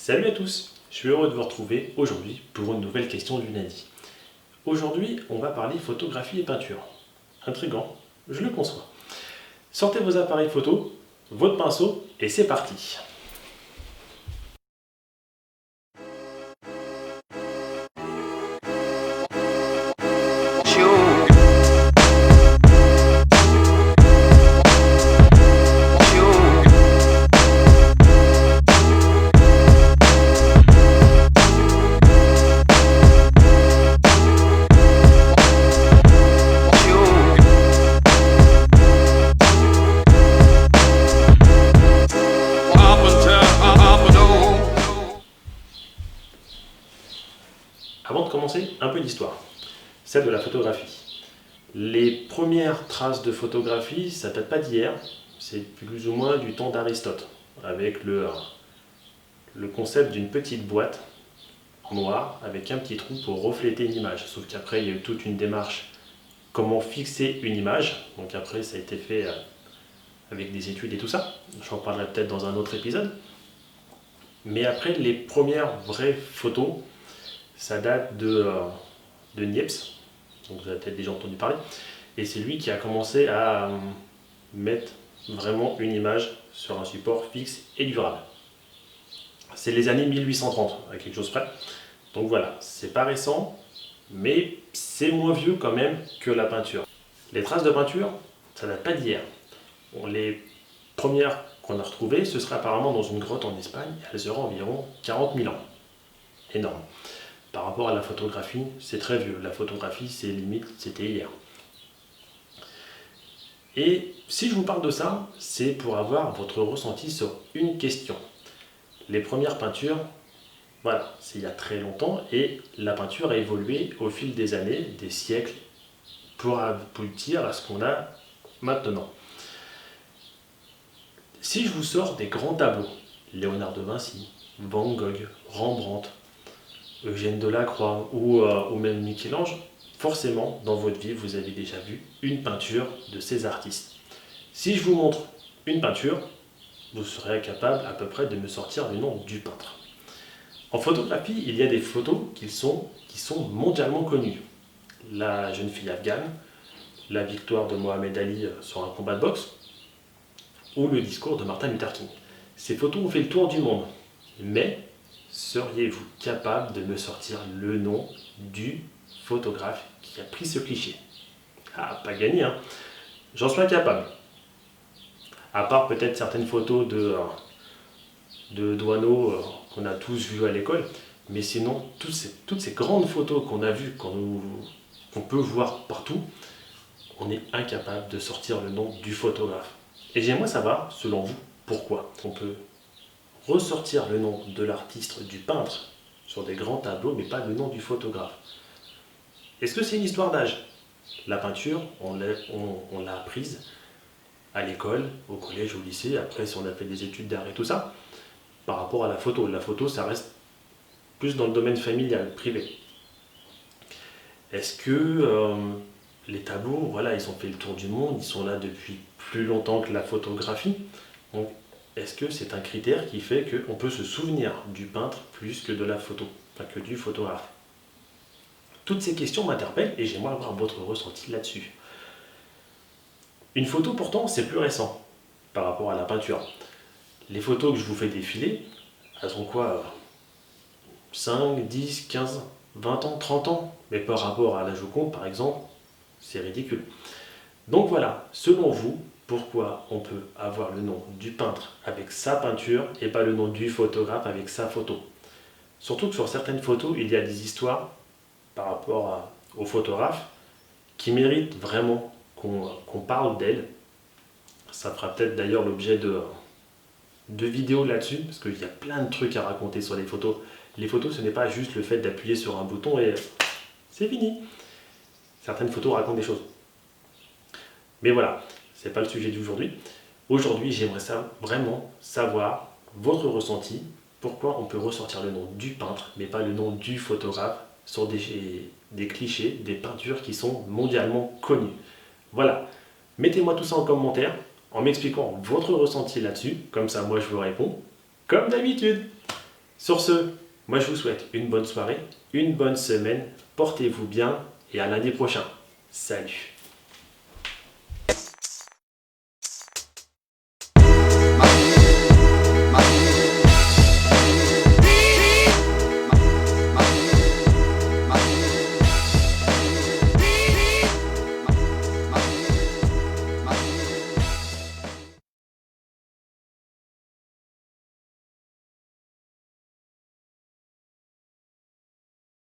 Salut à tous, je suis heureux de vous retrouver aujourd'hui pour une nouvelle question du lundi. Aujourd'hui, on va parler photographie et peinture. Intriguant, je le conçois. Sortez vos appareils photo, votre pinceau et c'est parti. Avant de commencer, un peu d'histoire, celle de la photographie. Les premières traces de photographie, ça date pas d'hier, c'est plus ou moins du temps d'Aristote, avec le concept d'une petite boîte en noir avec un petit trou pour refléter une image. Sauf qu'après, il y a eu toute une démarche comment fixer une image. Donc après, ça a été fait avec des études et tout ça. J'en parlerai peut-être dans un autre épisode. Mais après, les premières vraies photos, ça date de Niepce. Donc vous avez peut-être déjà entendu parler. Et c'est lui qui a commencé à mettre vraiment une image sur un support fixe et durable. C'est les années 1830, à quelque chose près. Donc voilà, c'est pas récent, mais c'est moins vieux quand même que la peinture. Les traces de peinture, ça date pas d'hier. Les premières qu'on a retrouvées, ce serait apparemment dans une grotte en Espagne, elles auraient environ 40 000 ans. Énorme. Par rapport à la photographie, c'est très vieux. La photographie, c'est limite, c'était hier. Et si je vous parle de ça, c'est pour avoir votre ressenti sur une question. Les premières peintures, voilà, c'est il y a très longtemps et la peinture a évolué au fil des années, des siècles, pour aboutir à ce qu'on a maintenant. Si je vous sors des grands tableaux, Léonard de Vinci, Van Gogh, Rembrandt, Eugène Delacroix ou même Michel-Ange, forcément, dans votre vie, vous avez déjà vu une peinture de ces artistes. Si je vous montre une peinture, vous serez capable à peu près de me sortir le nom du peintre. En photographie, il y a des photos qui sont mondialement connues. La jeune fille afghane, la victoire de Mohamed Ali sur un combat de boxe, ou le discours de Martin Luther King. Ces photos ont fait le tour du monde, mais seriez-vous capable de me sortir le nom du photographe qui a pris ce cliché? Ah, pas gagné, hein. J'en suis incapable. À part peut-être certaines photos de douaneaux qu'on a tous vues à l'école, mais sinon, toutes ces grandes photos qu'on a vues, qu'on peut voir partout, on est incapable de sortir le nom du photographe. Et j'aimerais savoir, selon vous, pourquoi on peut ressortir le nom de l'artiste, du peintre, sur des grands tableaux, mais pas le nom du photographe. Est-ce que c'est une histoire d'âge? La peinture, on l'a apprise à l'école, au collège, au lycée, après si on a fait des études d'art et tout ça, par rapport à la photo. La photo, ça reste plus dans le domaine familial, privé. Est-ce que les tableaux, voilà, ils ont fait le tour du monde, ils sont là depuis plus longtemps que la photographie. Donc, est-ce que c'est un critère qui fait qu'on peut se souvenir du peintre plus que de la photo, enfin que du photographe? Toutes ces questions m'interpellent et j'aimerais avoir votre ressenti là-dessus. Une photo, pourtant, c'est plus récent par rapport à la peinture. Les photos que je vous fais défiler, elles ont quoi? 5, 10, 15, 20 ans, 30 ans? Mais par rapport à la Joconde, par exemple, c'est ridicule. Donc voilà, selon vous, pourquoi on peut avoir le nom du peintre avec sa peinture et pas le nom du photographe avec sa photo? Surtout que sur certaines photos, il y a des histoires par rapport aux photographes qui méritent vraiment qu'on parle d'elles. Ça fera peut-être d'ailleurs l'objet de vidéos là-dessus, parce qu'il y a plein de trucs à raconter sur les photos. Les photos, ce n'est pas juste le fait d'appuyer sur un bouton et c'est fini. Certaines photos racontent des choses. Mais voilà, ce n'est pas le sujet d'aujourd'hui. Aujourd'hui, j'aimerais vraiment savoir votre ressenti, pourquoi on peut ressortir le nom du peintre, mais pas le nom du photographe, sur des clichés, des peintures qui sont mondialement connues. Voilà, mettez-moi tout ça en commentaire, en m'expliquant votre ressenti là-dessus, comme ça moi je vous réponds, comme d'habitude. Sur ce, moi je vous souhaite une bonne soirée, une bonne semaine, portez-vous bien et à lundi prochain. Salut!